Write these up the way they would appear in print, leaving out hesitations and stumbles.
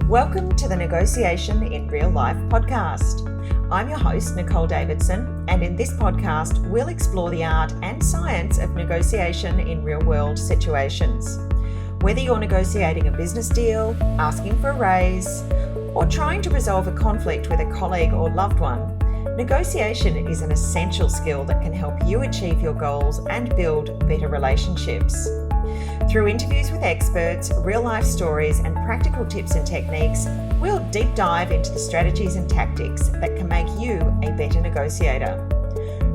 Welcome to the Negotiation in Real Life podcast. I'm your host, Nicole Davidson, and in this podcast, we'll explore the art and science of negotiation in real-world situations. Whether you're negotiating a business deal, asking for a raise, or trying to resolve a conflict with a colleague or loved one, negotiation is an essential skill that can help you achieve your goals and build better relationships. Through interviews with experts, real-life stories, and practical tips and techniques, we'll deep dive into the strategies and tactics that can make you a better negotiator.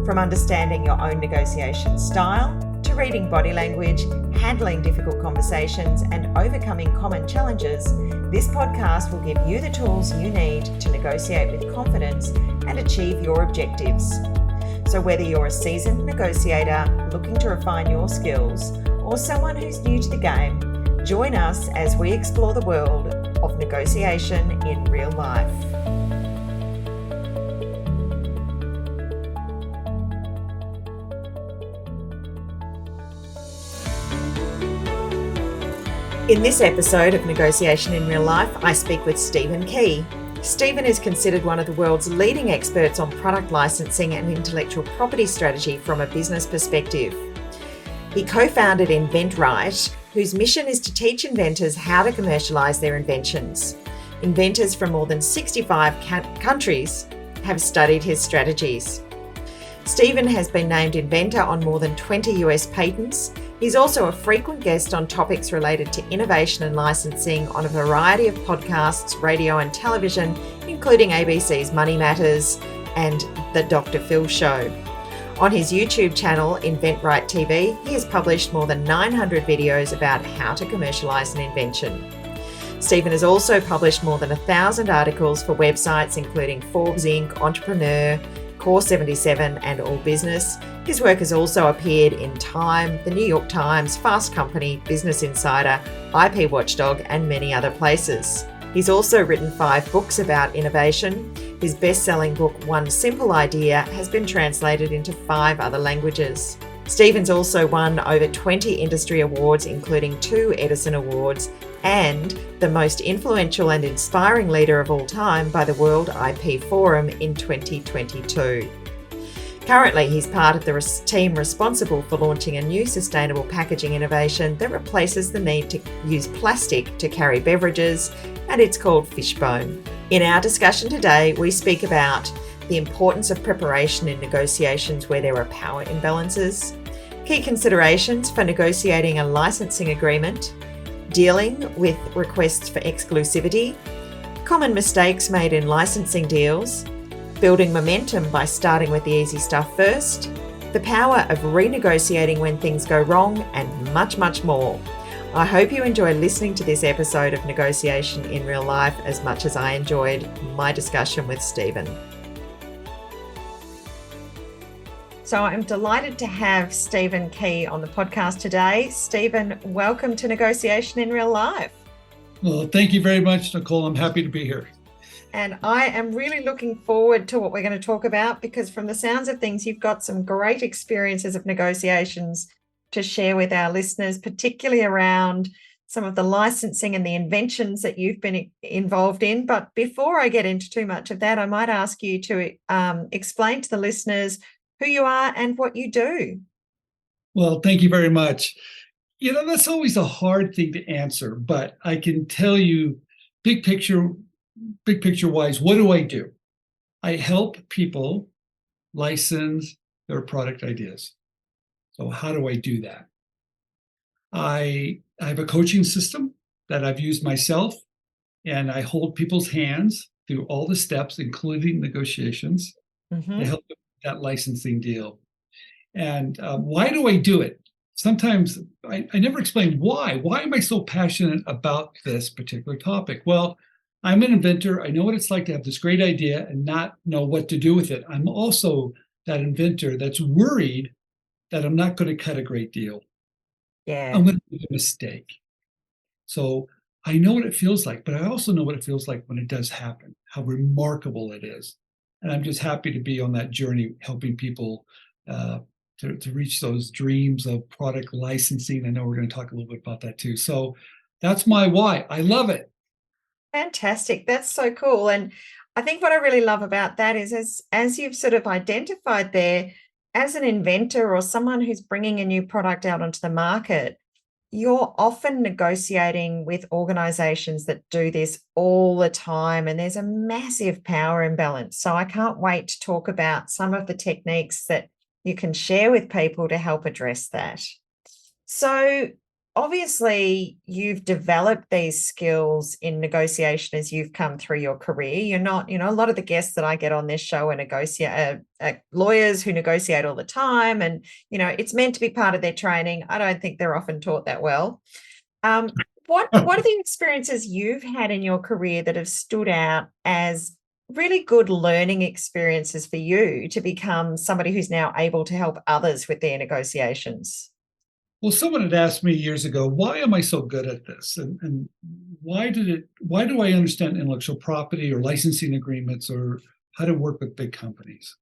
From understanding your own negotiation style, to reading body language, handling difficult conversations, and overcoming common challenges, this podcast will give you the tools you need to negotiate with confidence and achieve your objectives. So whether you're a seasoned negotiator looking to refine your skills, or someone who's new to the game, join us as we explore the world of negotiation in real life. In this episode of Negotiation in Real Life, I speak with Stephen Key. Stephen is considered one of the world's leading experts on product licensing and intellectual property strategy from a business perspective. He co-founded InventRight, whose mission is to teach inventors how to commercialize their inventions. Inventors from more than 65 countries have studied his strategies. Stephen has been named inventor on more than 20 US patents. He's also a frequent guest on topics related to innovation and licensing on a variety of podcasts, radio and television, including ABC's Money Matters and The Dr. Phil Show. On his YouTube channel, InventRightTV, he has published more than 900 videos about how to commercialize an invention. Stephen has also published more than 1,000 articles for websites including Forbes Inc., Entrepreneur, Core 77 and All Business. His work has also appeared in Time, The New York Times, Fast Company, Business Insider, IP Watchdog and many other places. He's also written 5 books about innovation. His best-selling book, One Simple Idea, has been translated into 5 other languages. Stephen's also won over 20 industry awards, including 2 Edison Awards, and the most influential and inspiring leader of all time by the World IP Forum in 2022. Currently, he's part of the team responsible for launching a new sustainable packaging innovation that replaces the need to use plastic to carry beverages, and it's called Fishbone. In our discussion today, we speak about the importance of preparation in negotiations where there are power imbalances, key considerations for negotiating a licensing agreement, dealing with requests for exclusivity, common mistakes made in licensing deals, building momentum by starting with the easy stuff first, the power of renegotiating when things go wrong, and much, much more. I hope you enjoy listening to this episode of Negotiation in Real Life as much as I enjoyed my discussion with Stephen. So I'm delighted to have Stephen Key on the podcast today. Stephen, welcome to Negotiation in Real Life. Well, thank you very much, Nicole. I'm happy to be here. And I am really looking forward to what we're going to talk about, because from the sounds of things, you've got some great experiences of negotiations to share with our listeners, particularly around some of the licensing and the inventions that you've been involved in. But before I get into too much of that, I might ask you to explain to the listeners who you are and what you do. Well, thank you very much. You know, that's always a hard thing to answer, but I can tell you big picture wise, what do I do? I help people license their product ideas. So how do I do that? I have a coaching system that I've used myself, and I hold people's hands through all the steps, including negotiations, to help them with that licensing deal. And why do I do it? Sometimes I never explain why. Why am I so passionate about this particular topic? Well, I'm an inventor. I know what it's like to have this great idea and not know what to do with it. I'm also that inventor that's worried that I'm not going to cut a great deal. Yeah. I'm going to make a mistake. So I know what it feels like, but I also know what it feels like when it does happen, how remarkable it is. And I'm just happy to be on that journey, helping people to reach those dreams of product licensing. I know we're going to talk a little bit about that too. So that's my why. I love it. Fantastic. That's so cool. And I think what I really love about that is as you've sort of identified there, as an inventor or someone who's bringing a new product out onto the market, you're often negotiating with organizations that do this all the time, and there's a massive power imbalance. So I can't wait to talk about some of the techniques that you can share with people to help address that. So obviously, you've developed these skills in negotiation as you've come through your career. You're not, a lot of the guests that I get on this show are lawyers who negotiate all the time, and it's meant to be part of their training. I don't think they're often taught that well. What are the experiences you've had in your career that have stood out as really good learning experiences for you to become somebody who's now able to help others with their negotiations? Well, someone had asked me years ago, why am I so good at this? And why do I understand intellectual property or licensing agreements or how to work with big companies?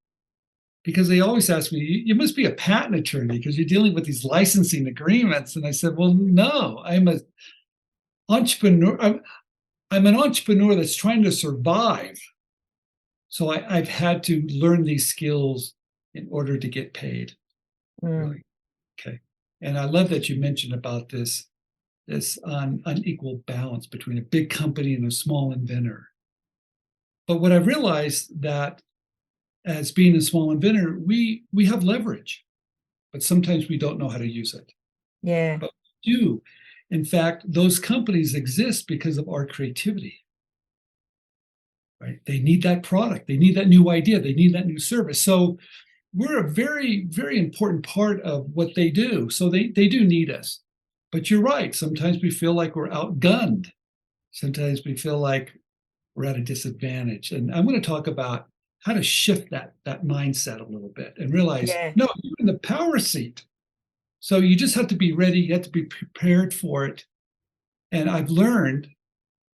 Because they always ask me, you must be a patent attorney because you're dealing with these licensing agreements. And I said, well, no, I'm an entrepreneur. I'm an entrepreneur that's trying to survive. So I've had to learn these skills in order to get paid. Really. Okay. And I love that you mentioned about this unequal balance between a big company and a small inventor. But what I've realized that as being a small inventor, we have leverage, but sometimes we don't know how to use it. Yeah. But we do. In fact, those companies exist because of our creativity. Right? They need that product. They need that new idea. They need that new service. So we're a very, very important part of what they do. So they do need us. But you're right. Sometimes we feel like we're outgunned. Sometimes we feel like we're at a disadvantage. And I'm going to talk about how to shift that mindset a little bit and realize, no, you're in the power seat. So you just have to be ready. You have to be prepared for it. And I've learned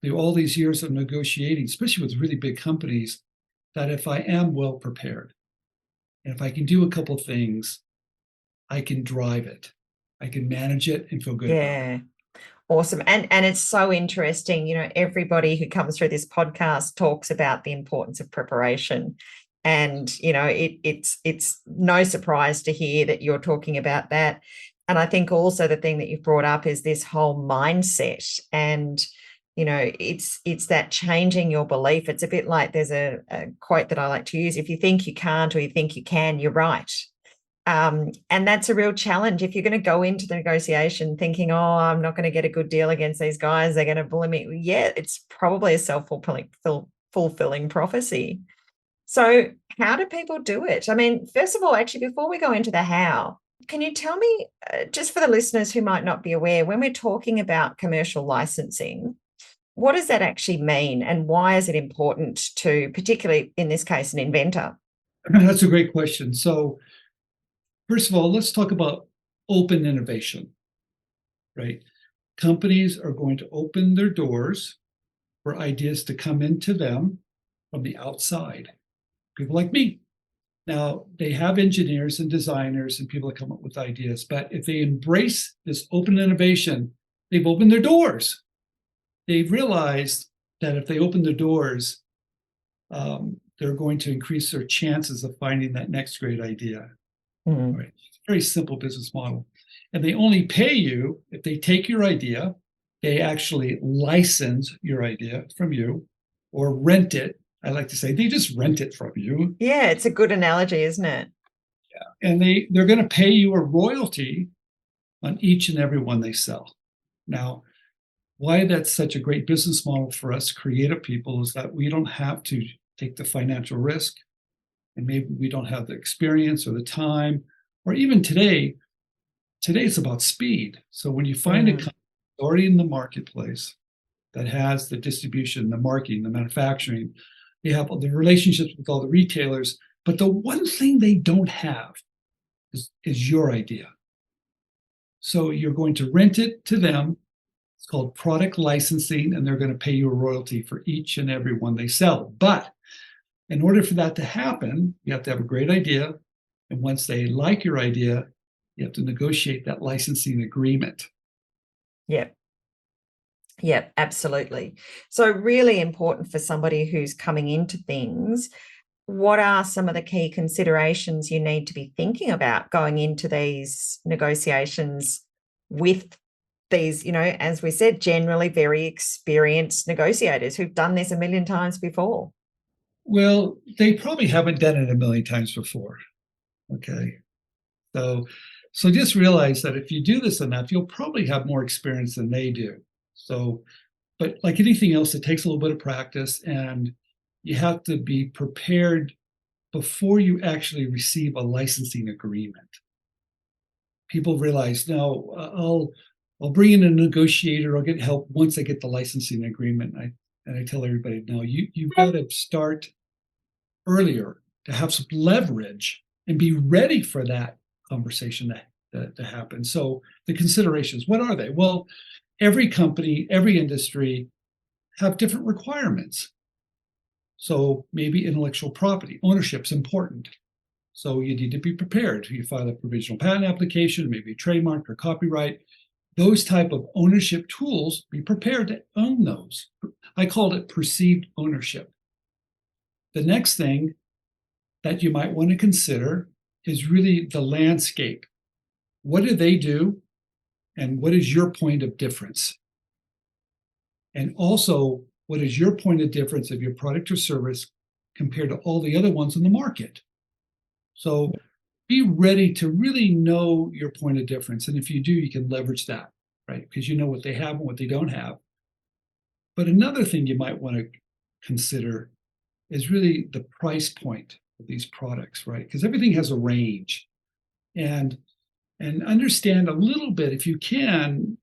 through all these years of negotiating, especially with really big companies, that if I am well prepared, and if I can do a couple of things, I can drive it. I can manage it and feel good about it. Awesome. And it's so interesting. Everybody who comes through this podcast talks about the importance of preparation. And, it's no surprise to hear that you're talking about that. And I think also the thing that you've brought up is this whole mindset. And, it's that changing your belief. It's a bit like there's a quote that I like to use. If you think you can't or you think you can, you're right. And that's a real challenge. If you're going to go into the negotiation thinking, oh, I'm not going to get a good deal against these guys, they're going to bully me. Yeah, it's probably a self-fulfilling prophecy. So how do people do it? I mean, first of all, actually, before we go into the how, can you tell me, just for the listeners who might not be aware, when we're talking about commercial licensing, what does that actually mean? And why is it important to, particularly in this case, an inventor? That's a great question. So first of all, let's talk about open innovation, right? Companies are going to open their doors for ideas to come into them from the outside. People like me. Now, they have engineers and designers and people that come up with ideas, but if they embrace this open innovation, they've opened their doors. They've realized that if they open their doors, they're going to increase their chances of finding that next great idea. Mm-hmm. Right? It's a very simple business model. And they only pay you if they take your idea, they actually license your idea from you or rent it. I like to say they just rent it from you. Yeah, it's a good analogy, isn't it? Yeah. And they're going to pay you a royalty on each and every one they sell. Now, why that's such a great business model for us creative people is that we don't have to take the financial risk, and maybe we don't have the experience or the time, or even today it's about speed. So when you find a company already in the marketplace that has the distribution, the marketing, the manufacturing, they have the relationships with all the retailers, but the one thing they don't have is your idea. So you're going to rent it to them. It's called product licensing, and they're going to pay you a royalty for each and every one they sell. But in order for that to happen, you have to have a great idea. And once they like your idea, you have to negotiate that licensing agreement. Yeah. Yeah, absolutely. So really important for somebody who's coming into things. What are some of the key considerations you need to be thinking about going into these negotiations with these, as we said, generally very experienced negotiators who've done this a million times before? Well, they probably haven't done it a million times before. Okay. So, so just realize that if you do this enough, you'll probably have more experience than they do. So, but like anything else, it takes a little bit of practice, and you have to be prepared before you actually receive a licensing agreement. People realize, no, I'll bring in a negotiator, I'll get help once I get the licensing agreement. And I tell everybody, no, you've got to start earlier to have some leverage and be ready for that conversation to happen. So the considerations, what are they? Well, every company, every industry have different requirements. So maybe intellectual property ownership is important. So you need to be prepared. You file a provisional patent application, maybe a trademark or copyright. Those type of ownership tools, be prepared to own those. I called it perceived ownership. The next thing that you might want to consider is really the landscape. What do they do? And what is your point of difference? And also, what is your point of difference of your product or service compared to all the other ones in the market? So be ready to really know your point of difference. And if you do, you can leverage that, right? Because you know what they have and what they don't have. But another thing you might want to consider is really the price point of these products, right? Because everything has a range. And understand a little bit, if you can,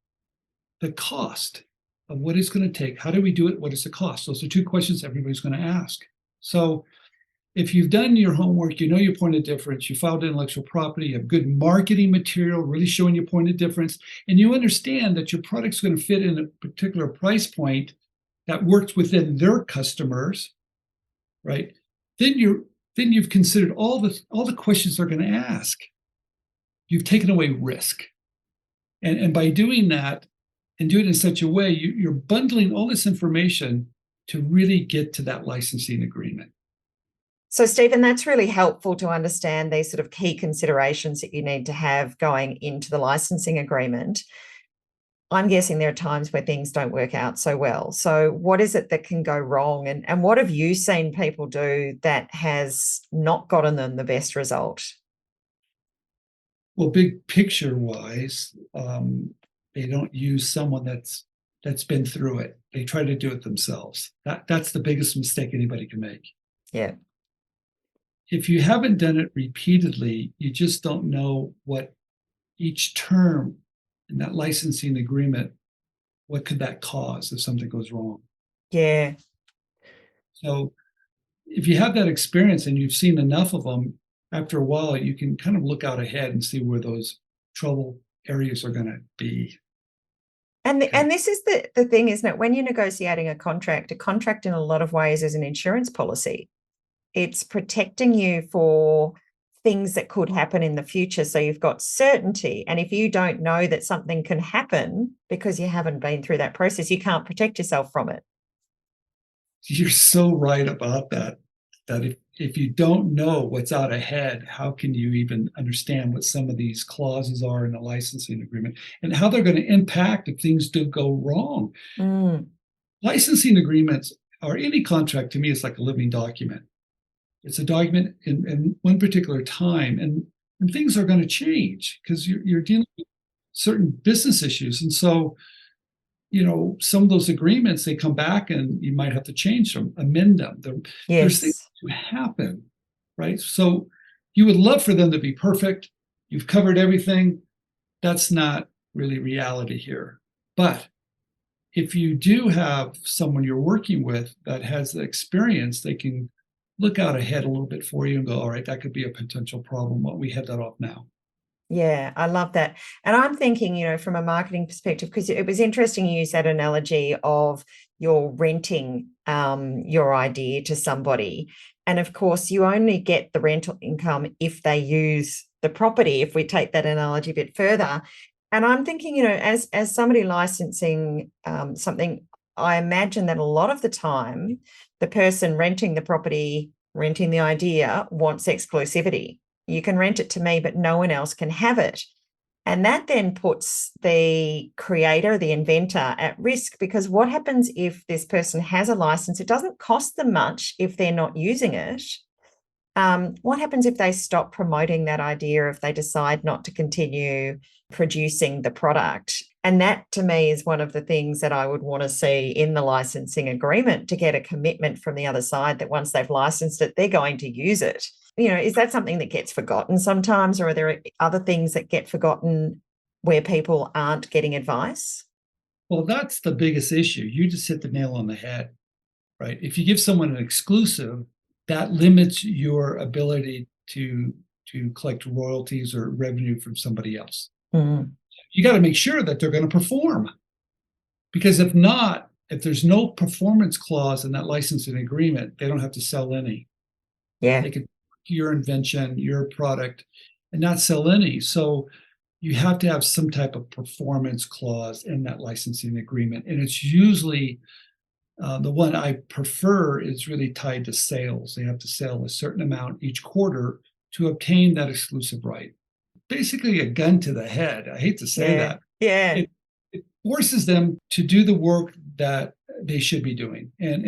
the cost of what it's going to take. How do we do it? What is the cost? Those are two questions everybody's going to ask. So if you've done your homework, you know your point of difference, you filed intellectual property, you have good marketing material, really showing your point of difference, and you understand that your product's going to fit in a particular price point that works within their customers, right? Then you've considered all the questions they're going to ask. You've taken away risk. And by doing that and do it in such a way, you're bundling all this information to really get to that licensing agreement. So, Stephen, that's really helpful to understand these sort of key considerations that you need to have going into the licensing agreement. I'm guessing there are times where things don't work out so well. So what is it that can go wrong? And what have you seen people do that has not gotten them the best result? Well, big picture wise, they don't use someone that's been through it. They try to do it themselves. That's the biggest mistake anybody can make. Yeah. If you haven't done it repeatedly, you just don't know what each term in that licensing agreement, what could that cause if something goes wrong? Yeah. So if you have that experience and you've seen enough of them, after a while, you can kind of look out ahead and see where those trouble areas are going to be. And this is the thing, isn't it? When you're negotiating a contract in a lot of ways is an insurance policy. It's protecting you for things that could happen in the future. So you've got certainty. And if you don't know that something can happen because you haven't been through that process, you can't protect yourself from it. You're so right about that. That if you don't know what's out ahead, how can you even understand what some of these clauses are in the licensing agreement and how they're going to impact if things do go wrong? Licensing agreements or any contract to me is like a living document. It's a document in one particular time, and things are going to change because you're dealing with certain business issues. And so, some of those agreements, they come back and you might have to change them, amend them. There's things to happen, right? So you would love for them to be perfect. You've covered everything. That's not really reality here. But if you do have someone you're working with that has the experience, they can look out ahead a little bit for you and go, all right, that could be a potential problem. Well, we head that off now. Yeah, I love that. And I'm thinking, from a marketing perspective, because it was interesting you use that analogy of you're renting your idea to somebody. And of course, you only get the rental income if they use the property, if we take that analogy a bit further. And I'm thinking, as somebody licensing something, I imagine that a lot of the time, the person renting the property, renting the idea, wants exclusivity. You can rent it to me, but no one else can have it. And that then puts the creator, the inventor, at risk, because what happens if this person has a license? It doesn't cost them much if they're not using it. What happens if they stop promoting that idea, if they decide not to continue producing the product? And that, to me, is one of the things that I would want to see in the licensing agreement, to get a commitment from the other side that once they've licensed it, they're going to use it. Is that something that gets forgotten sometimes, or are there other things that get forgotten where people aren't getting advice? Well, that's the biggest issue. You just hit the nail on the head, right? If you give someone an exclusive, that limits your ability to collect royalties or revenue from somebody else. Mm. You got to make sure that they're going to perform, because if not, if there's no performance clause in that licensing agreement, they don't have to sell any. Yeah. They could your invention, your product, and not sell any. So you have to have some type of performance clause in that licensing agreement. And it's usually the one I prefer is really tied to sales. They have to sell a certain amount each quarter to obtain that exclusive right. Basically a gun to the head. I hate to say that. Yeah. It forces them to do the work that they should be doing. And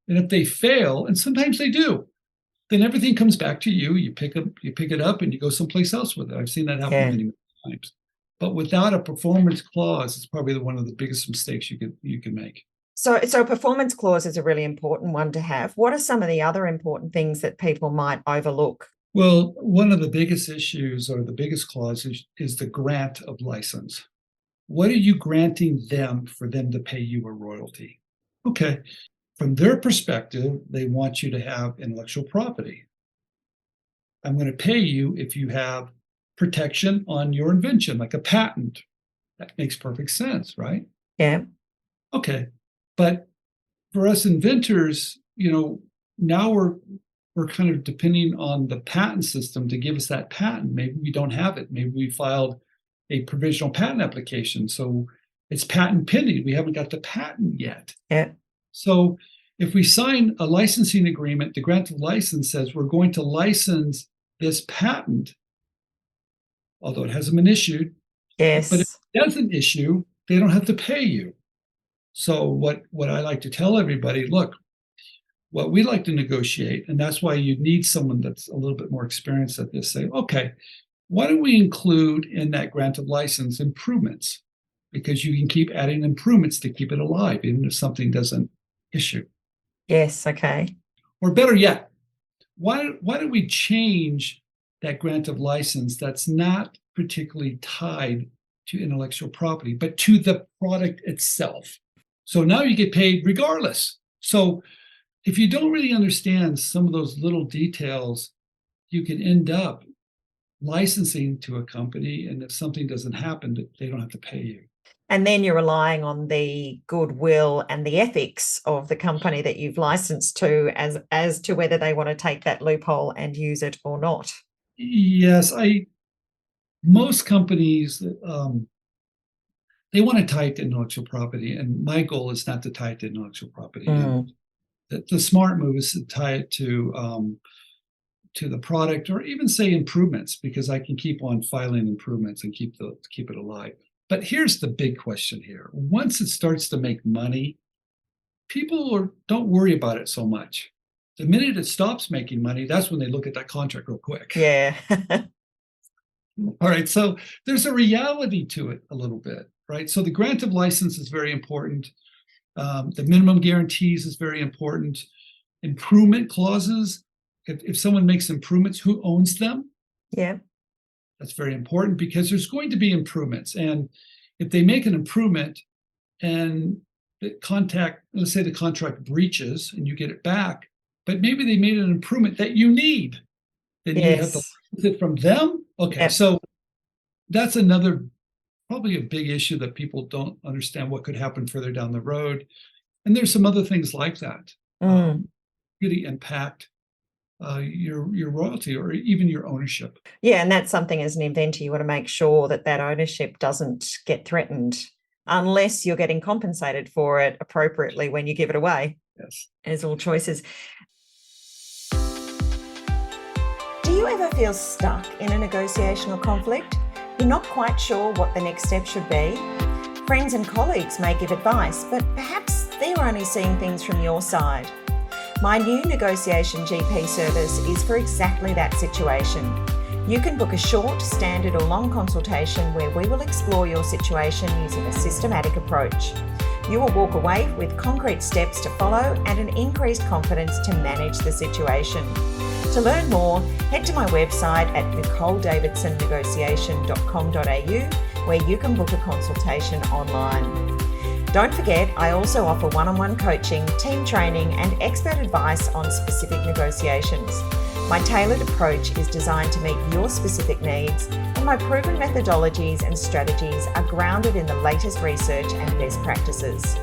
if they fail, and sometimes they do, then everything comes back to you. You pick it up and you go someplace else with it. I've seen that happen many times. But without a performance clause, it's probably one of the biggest mistakes you can make. So a performance clause is a really important one to have. What are some of the other important things that people might overlook? Well, one of the biggest issues, or the biggest clause, is the grant of license. What are you granting them for them to pay you a royalty? Okay. From their perspective, they want you to have intellectual property. I'm going to pay you if you have protection on your invention, like a patent. That makes perfect sense, right? Yeah. Okay. But for us inventors, now we're kind of depending on the patent system to give us that patent. Maybe we don't have it. Maybe we filed a provisional patent application, so it's patent pending. We haven't got the patent yet. Yeah. So if we sign a licensing agreement, the grant of license says we're going to license this patent, although it hasn't been issued. Yes. But if it doesn't issue, they don't have to pay you. So what I like to tell everybody, look, what we like to negotiate, and that's why you need someone that's a little bit more experienced at this, say, okay, why don't we include in that grant of license improvements? Because you can keep adding improvements to keep it alive, even if something doesn't issue. Yes, okay. Or better yet, why don't we change that grant of license that's not particularly tied to intellectual property, but to the product itself? So now you get paid regardless. So if you don't really understand some of those little details, you can end up licensing to a company, and if something doesn't happen, they don't have to pay you. And then you're relying on the goodwill and the ethics of the company that you've licensed to as to whether they want to take that loophole and use it or not. Yes, most companies, they want to tie it to intellectual property, and my goal is not to tie it to intellectual property. The smart move is to tie it to the product, or even say improvements, because I can keep on filing improvements and keep it alive. But here's the big question here. Once it starts to make money, people don't worry about it so much. The minute it stops making money, that's when they look at that contract real quick. Yeah. All right. So there's a reality to it a little bit, right? So the grant of license is very important. The minimum guarantees is very important. Improvement clauses, if someone makes improvements, who owns them? Yeah. That's very important, because there's going to be improvements. And if they make an improvement and let's say the contract breaches and you get it back, but maybe they made an improvement that you need, then you have to license it from them. Okay. Yep. So that's probably a big issue that people don't understand what could happen further down the road. And there's some other things like that really impact your royalty or even your ownership. Yeah, and that's something as an inventor, you want to make sure that that ownership doesn't get threatened unless you're getting compensated for it appropriately when you give it away. Yes. There's all choices. Do you ever feel stuck in a negotiation or conflict? You're not quite sure what the next step should be? Friends and colleagues may give advice, but perhaps they're only seeing things from your side. My new negotiation GP service is for exactly that situation. You can book a short, standard or long consultation where we will explore your situation using a systematic approach. You will walk away with concrete steps to follow and an increased confidence to manage the situation. To learn more, head to my website at nicoledavidsonnegotiation.com.au where you can book a consultation online. Don't forget, I also offer one-on-one coaching, team training and expert advice on specific negotiations. My tailored approach is designed to meet your specific needs, and my proven methodologies and strategies are grounded in the latest research and best practices.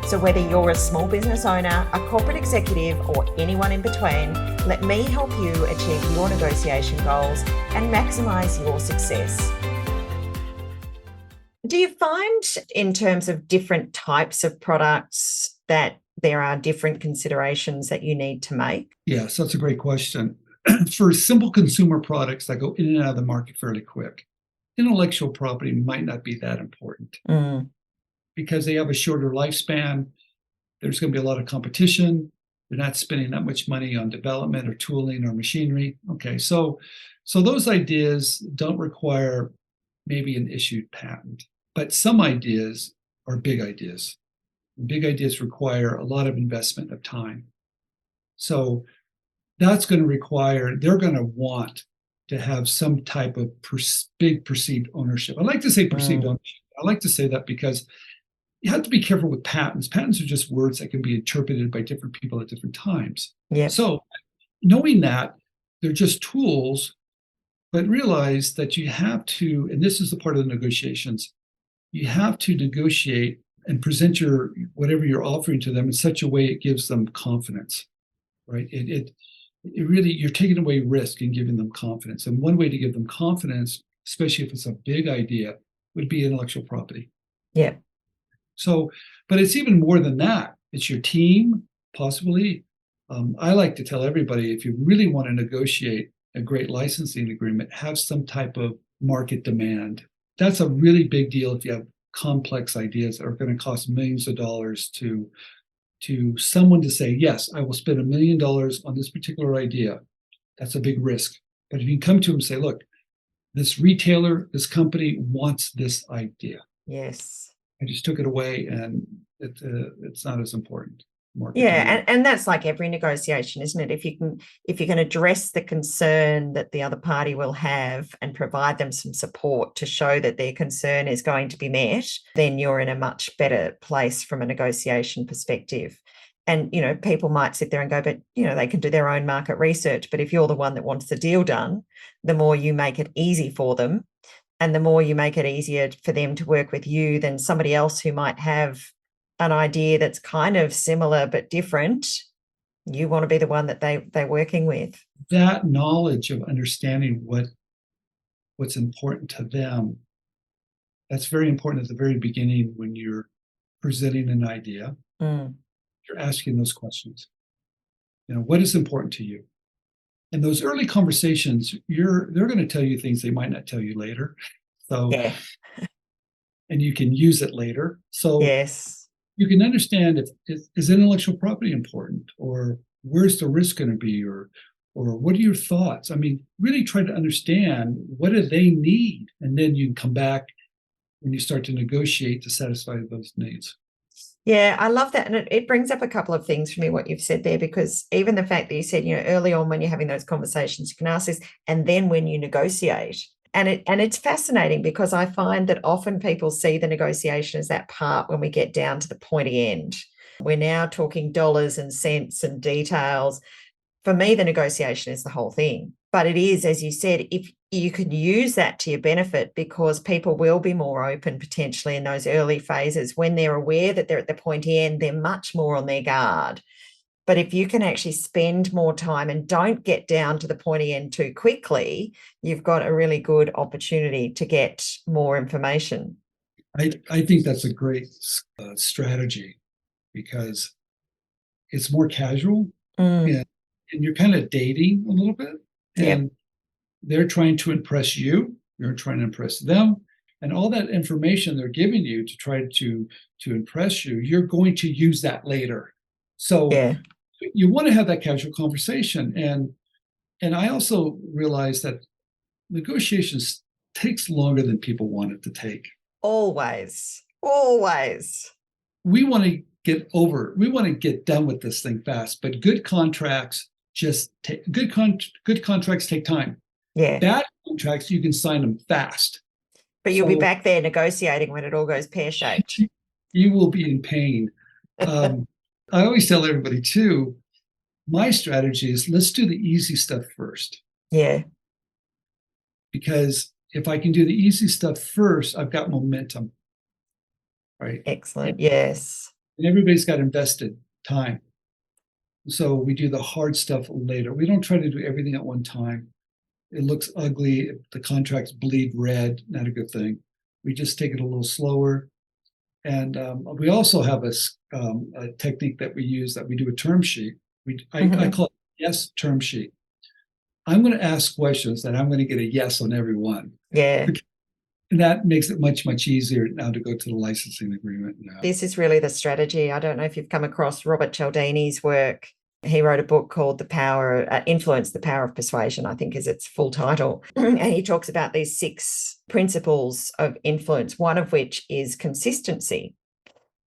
So whether you're a small business owner, a corporate executive, or anyone in between, let me help you achieve your negotiation goals and maximise your success. Do you find in terms of different types of products that there are different considerations that you need to make? Yes, that's a great question. For simple consumer products that go in and out of the market fairly quick, intellectual property might not be that important because they have a shorter lifespan. There's going to be a lot of competition. They're not spending that much money on development or tooling or machinery. Okay, so those ideas don't require maybe an issued patent. But some ideas are big ideas. Big ideas require a lot of investment of time. So that's going to require, they're going to want to have some type of big perceived ownership. I like to say perceived ownership. I like to say that because you have to be careful with patents. Patents are just words that can be interpreted by different people at different times. Yeah. So knowing that, they're just tools, but realize that you have to, and this is the part of the negotiations, you have to negotiate and present whatever you're offering to them in such a way it gives them confidence, right? It really, you're taking away risk and giving them confidence. And one way to give them confidence, especially if it's a big idea, would be intellectual property. Yeah. So, but it's even more than that. It's your team, possibly. I like to tell everybody, if you really want to negotiate a great licensing agreement, have some type of market demand. That's a really big deal if you have complex ideas that are going to cost millions of dollars to someone to say, yes, I will spend $1 million on this particular idea. That's a big risk. But if you can come to them and say, look, this retailer, this company wants this idea. Yes. I just took it away and it's not as important. Yeah, and that's like every negotiation, isn't it? If you can address the concern that the other party will have and provide them some support to show that their concern is going to be met, then you're in a much better place from a negotiation perspective. And, people might sit there and go, but, they can do their own market research. But if you're the one that wants the deal done, the more you make it easy for them and the more you make it easier for them to work with you than somebody else who might have an idea that's kind of similar but different, you want to be the one that they're working with. That knowledge of understanding what's important to them, that's very important at the very beginning when you're presenting an idea. You're asking those questions. What is important to you? In those early conversations, they're going to tell you things they might not tell you later. So, yeah. And you can use it later. So yes. You can understand if is intellectual property important, or where's the risk going to be, or what are your thoughts? I mean, really try to understand what do they need, and then you can come back when you start to negotiate to satisfy those needs. Yeah, I love that. And it brings up a couple of things for me, what you've said there, because even the fact that you said, early on when you're having those conversations, you can ask this, and then when you negotiate. And it's fascinating because I find that often people see the negotiation as that part when we get down to the pointy end. We're now talking dollars and cents and details. For me, the negotiation is the whole thing. But it is, as you said, if you can use that to your benefit, because people will be more open potentially in those early phases when they're aware that they're at the pointy end, they're much more on their guard. But if you can actually spend more time and don't get down to the pointy end too quickly, you've got a really good opportunity to get more information. I think that's a great strategy because it's more casual and you're kind of dating a little bit. Yep. And they're trying to impress you, you're trying to impress them. And all that information they're giving you to try to impress you, you're going to use that later. So Yeah. you want to have that casual conversation. And I also realize that negotiations takes longer than people want it to take. Always. We want to get done with this thing fast, but good contracts good contracts take time. Yeah. Bad contracts, you can sign them fast. But you'll be back there negotiating when it all goes pear-shaped. You will be in pain. I always tell everybody too, my strategy is let's do the easy stuff first. Yeah. Because if I can do the easy stuff first, I've got momentum. Right. Excellent. Yes. And everybody's got invested time. So we do the hard stuff later. We don't try to do everything at one time. It looks ugly. The contracts bleed red, not a good thing. We just take it a little slower. And we also have a technique that we use that we do a term sheet. I call it yes term sheet. I'm going to ask questions that I'm going to get a yes on every one. Yeah. And that makes it much, much easier now to go to the licensing agreement. Now. This is really the strategy. I don't know if you've come across Robert Cialdini's work. He wrote a book called Influence, the Power of Persuasion, I think is its full title. And he talks about these 6 principles of influence, one of which is consistency.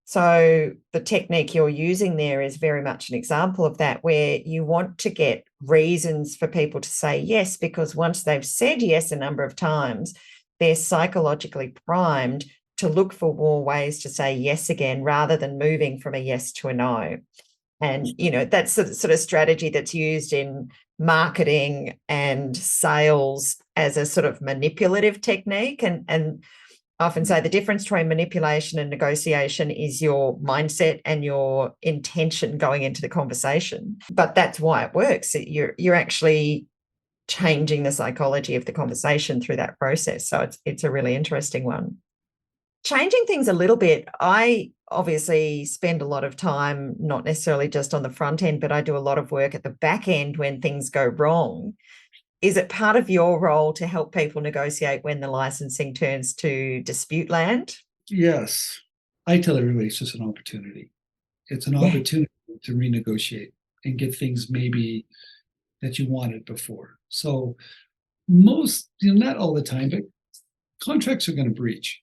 So the technique you're using there is very much an example of that, where you want to get reasons for people to say yes, because once they've said yes a number of times, they're psychologically primed to look for more ways to say yes again, rather than moving from a yes to a no. And, that's the sort of strategy that's used in marketing and sales as a sort of manipulative technique. And I often say the difference between manipulation and negotiation is your mindset and your intention going into the conversation. But that's why it works. You're actually changing the psychology of the conversation through that process. So it's a really interesting one. Changing things a little bit, I obviously spend a lot of time, not necessarily just on the front end, but I do a lot of work at the back end when things go wrong. Is it part of your role to help people negotiate when the licensing turns to dispute land? Yes. I tell everybody it's just an opportunity. It's an opportunity to renegotiate and get things maybe that you wanted before. So most, not all the time, but contracts are going to breach.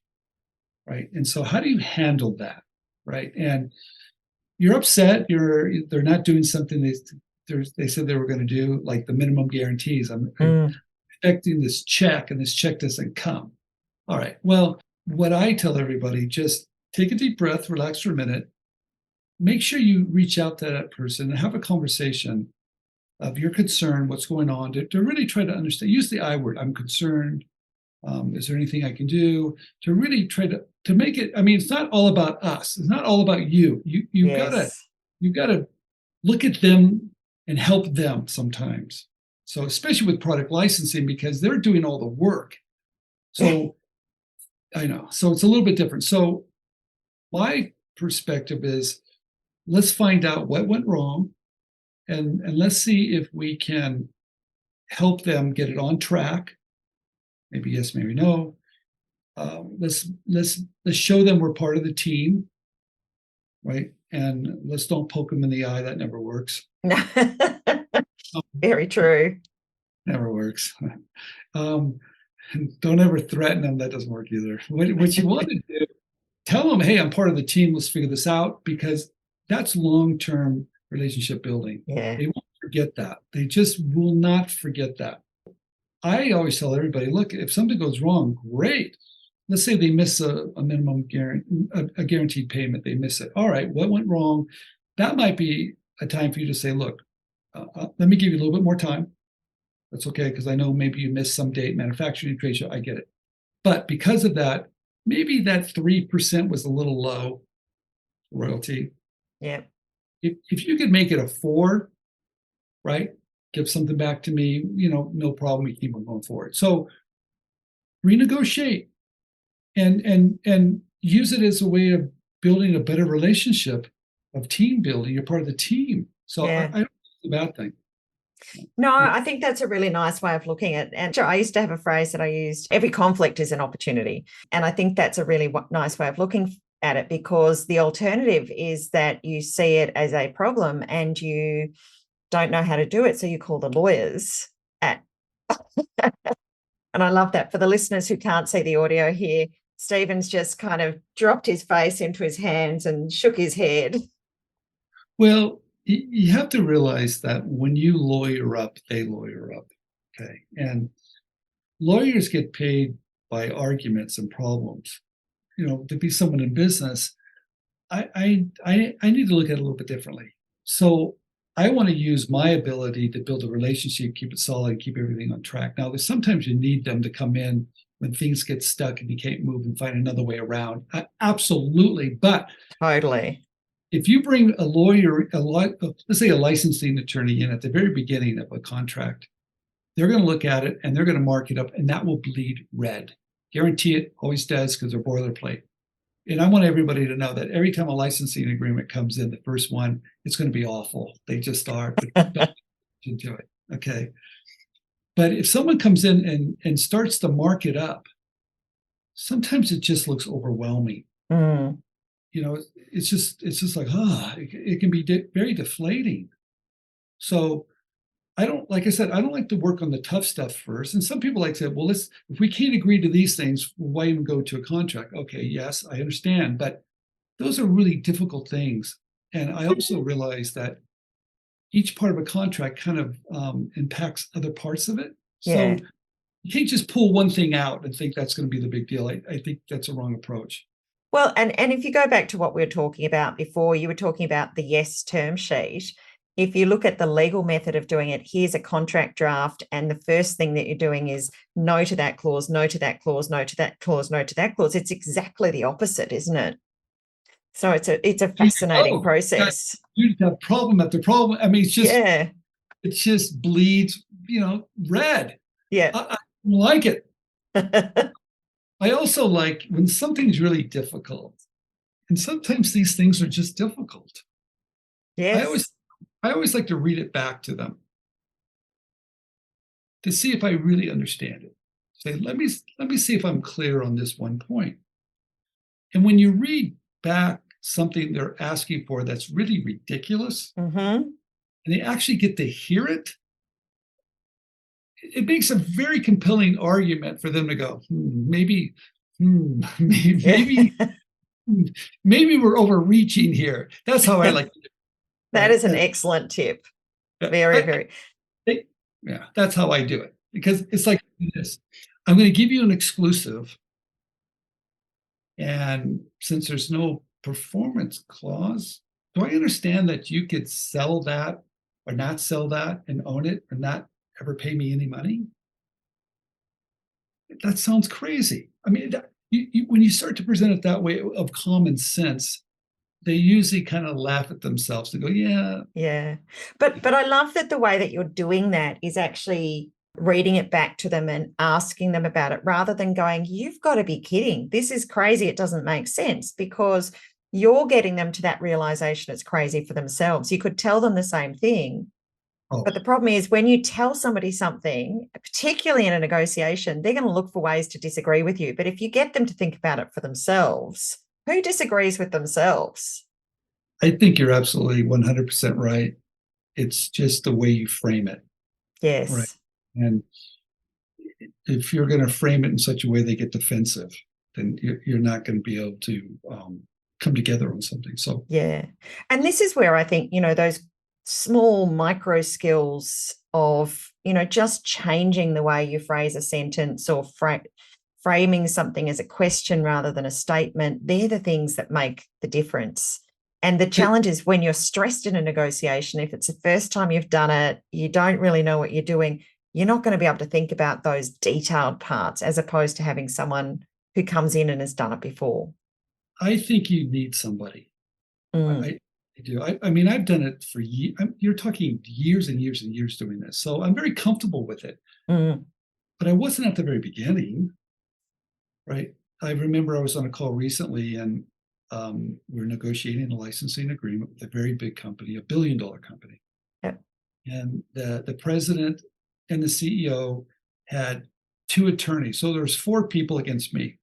Right. And so how do you handle that? Right. And you're upset. They're not doing something they said they were going to do, like the minimum guarantees. I'm expecting this check and this check doesn't come. All right. Well, what I tell everybody, just take a deep breath, relax for a minute, make sure you reach out to that person and have a conversation of your concern, what's going on, to really try to understand. Use the I word, I'm concerned. Is there anything I can do to really try to make it? I mean, it's not all about us. It's not all about you. You've got to look at them and help them sometimes. So especially with product licensing, because they're doing all the work. So I know. So it's a little bit different. So my perspective is, let's find out what went wrong, and let's see if we can help them get it on track. Maybe yes, maybe no. Let's show them we're part of the team, right? And let's don't poke them in the eye. That never works. Very true. Never works. Don't ever threaten them. That doesn't work either. What you want to do, tell them, hey, I'm part of the team. Let's figure this out, because that's long-term relationship building. Yeah. They won't forget that. They just will not forget that. I always tell everybody, look, if something goes wrong, great. Let's say they miss a minimum guaranteed payment. They miss it. All right, what went wrong? That might be a time for you to say, look, let me give you a little bit more time. That's okay, because I know maybe you missed some date, manufacturing trade show. I get it. But because of that, maybe that 3% was a little low royalty. Yeah. if you could make it a 4, right? Give something back to me, no problem. We keep on going forward. So renegotiate and use it as a way of building a better relationship of team building. You're part of the team. So I don't think it's a bad thing. No, I think that's a really nice way of looking at it. And I used to have a phrase that I used, every conflict is an opportunity. And I think that's a really nice way of looking at it, because the alternative is that you see it as a problem and you don't know how to do it. So you call the lawyers at. And I love that. For the listeners who can't see the audio here, Stephen's just kind of dropped his face into his hands and shook his head. Well, you have to realize that when you lawyer up, they lawyer up. Okay. And lawyers get paid by arguments and problems. To be someone in business, I need to look at it a little bit differently. So I want to use my ability to build a relationship, keep it solid, and keep everything on track. Now, sometimes you need them to come in when things get stuck and you can't move and find another way around. Absolutely. But totally. If you bring a lawyer, let's say a licensing attorney in at the very beginning of a contract, they're going to look at it and they're going to mark it up, and that will bleed red. Guarantee it, always does, because they're boilerplate. And I want everybody to know that every time a licensing agreement comes in, the first one, it's going to be awful. They just are. Into it. Okay. But if someone comes in and starts to mark it up, sometimes it just looks overwhelming. Mm. It's just like, it can be very deflating. So like I said, I don't like to work on the tough stuff first. And some people like to say, well, if we can't agree to these things, why even go to a contract? Okay, yes, I understand. But those are really difficult things. And I also realize that each part of a contract kind of impacts other parts of it. So you can't just pull one thing out and think that's going to be the big deal. I think that's a wrong approach. Well, and if you go back to what we were talking about before, you were talking about the yes term sheet. If you look at the legal method of doing it, here's a contract draft, and the first thing that you're doing is no to that clause, no to that clause, no to that clause, no to that clause. It's exactly the opposite, isn't it? So it's a fascinating process. You have problem after problem. I mean, it's just it just bleeds, red. Yeah. I like it. I also like when something's really difficult, and sometimes these things are just difficult. Yes. I always like to read it back to them to see if I really understand it. Say, let me see if I'm clear on this one point. And when you read back something they're asking for that's really ridiculous, and they actually get to hear it, it makes a very compelling argument for them to go, maybe we're overreaching here. That's how I like to do it. That is an excellent tip. Very. That's how I do it, because it's like this. I'm going to give you an exclusive, and since there's no performance clause, do I understand that you could sell that or not sell that and own it and not ever pay me any money? That sounds crazy. I mean, when you start to present it that way of common sense, they usually kind of laugh at themselves and go, yeah. But I love that the way that you're doing that is actually reading it back to them and asking them about it, rather than going, you've got to be kidding. This is crazy. It doesn't make sense, because you're getting them to that realization it's crazy for themselves. You could tell them the same thing. But the problem is, when you tell somebody something, particularly in a negotiation, they're going to look for ways to disagree with you. But if you get them to think about it for themselves, who disagrees with themselves? I think you're absolutely 100% right. It's just the way you frame it. Yes. Right. And if you're going to frame it in such a way they get defensive, then you're not going to be able to come together on something. So yeah. And this is where I think, those small micro skills of, just changing the way you phrase a sentence or framing something as a question rather than a statement, they're the things that make the difference. And the challenge is, when you're stressed in a negotiation, if it's the first time you've done it, you don't really know what you're doing, you're not going to be able to think about those detailed parts, as opposed to having someone who comes in and has done it before. I think you need somebody. I do. I mean, I've done it for years. You're talking years and years and years doing this. So I'm very comfortable with it. Mm. But I wasn't at the very beginning, right? I remember I was on a call recently and we're negotiating a licensing agreement with a very big company, $1 billion company. Yep. And the president and the CEO had 2 attorneys. So there's 4 people against me.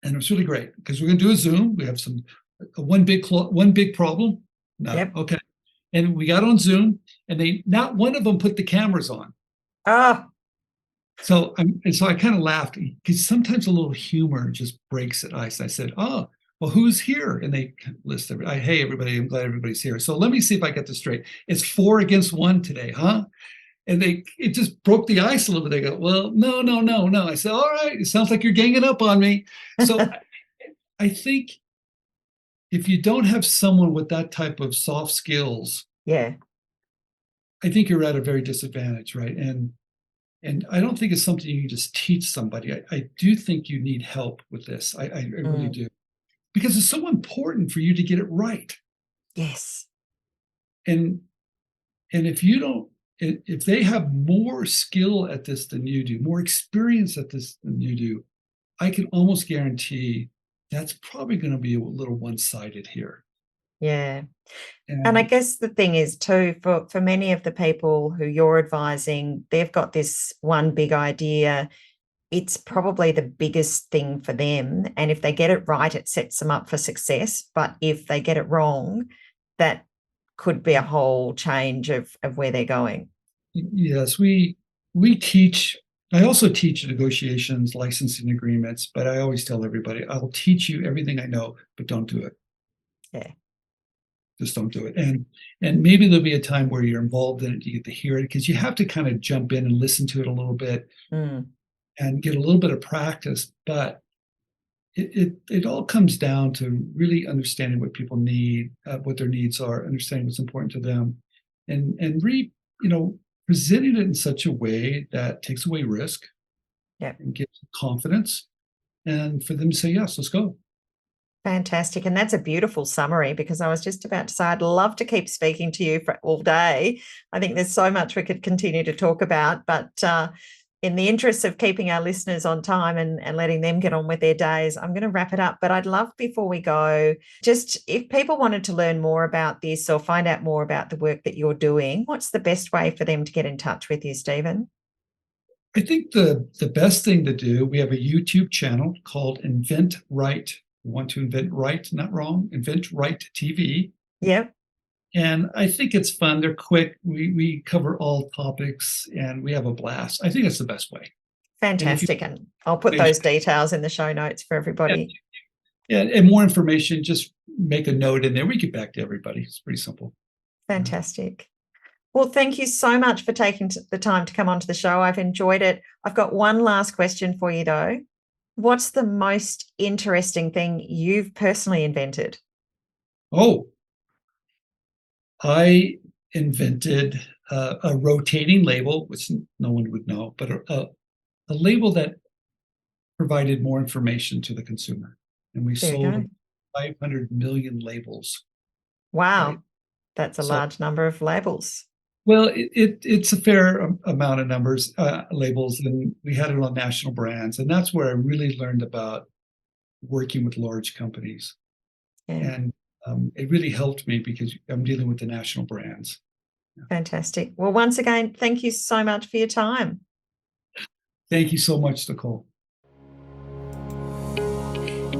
And it was really great because we're going to do a Zoom. We have one big problem. No, Yep. okay. And we got on Zoom, and not one of them put the cameras on. Oh, So I kind of laughed because sometimes a little humor just breaks the ice. I said, "Oh, well, who's here?" And they list everybody. Hey, everybody! I'm glad everybody's here. So let me see if I get this straight. It's 4 against 1 today, huh? And it just broke the ice a little bit. They go, well, no. I said, all right, it sounds like you're ganging up on me. So I think if you don't have someone with that type of soft skills, yeah. I think you're at a very disadvantage, right? And I don't think it's something you can just teach somebody. I do think you need help with this. I really do. Because it's so important for you to get it right. Yes. And if they have more skill at this than you do, more experience at this than you do, I can almost guarantee that's probably going to be a little one-sided here. Yeah. And I guess the thing is too, for many of the people who you're advising, they've got this one big idea. It's probably the biggest thing for them. And if they get it right, it sets them up for success. But if they get it wrong, that could be a whole change of where they're going. Yes, we teach. I also teach negotiations, licensing agreements, but I always tell everybody, I'll teach you everything I know, but don't do it. Yeah. Just don't do it. And maybe there'll be a time where you're involved in it, you get to hear it, because you have to kind of jump in and listen to it a little bit and get a little bit of practice. But it all comes down to really understanding what people need, what their needs are, understanding what's important to them, and presenting it in such a way that takes away risk and gives confidence, and for them to say, yes, let's go. Fantastic. And that's a beautiful summary, because I was just about to say I'd love to keep speaking to you for all day. I think there's so much we could continue to talk about, but in the interest of keeping our listeners on time and letting them get on with their days, I'm going to wrap it up. But I'd love, before we go, just if people wanted to learn more about this or find out more about the work that you're doing, what's the best way for them to get in touch with you, Stephen? I think the best thing to do, we have a YouTube channel called InventRight. We want to invent right, not wrong, InventrightTV. Yep. And I think it's fun. They're quick. We cover all topics and we have a blast. I think that's the best way. Fantastic. And I'll put those details in the show notes for everybody. And more information, just make a note in there. We get back to everybody. It's pretty simple. Fantastic. Well, thank you so much for taking the time to come onto the show. I've enjoyed it. I've got one last question for you, though. What's the most interesting thing you've personally invented? Oh, I invented a rotating label, which no one would know, but a label that provided more information to the consumer. And we sold 500 million labels. Wow. Right? That's a large number of labels. Well, it's a fair amount of labels, and we had it on national brands. And that's where I really learned about working with large companies. And it really helped me because I'm dealing with the national brands. Fantastic. Well, once again, thank you so much for your time. Thank you so much, Nicole.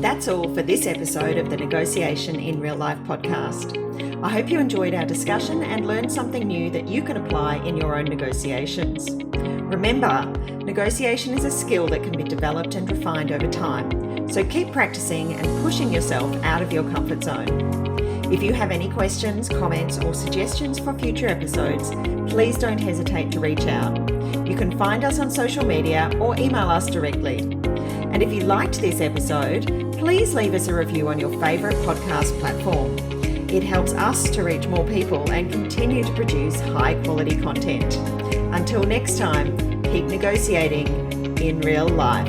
That's all for this episode of the Negotiation in Real Life podcast. I hope you enjoyed our discussion and learned something new that you can apply in your own negotiations. Remember, negotiation is a skill that can be developed and refined over time, so keep practicing and pushing yourself out of your comfort zone. If you have any questions, comments, or suggestions for future episodes, please don't hesitate to reach out. You can find us on social media or email us directly. And if you liked this episode, please leave us a review on your favourite podcast platform. It helps us to reach more people and continue to produce high-quality content. Until next time, keep negotiating in real life.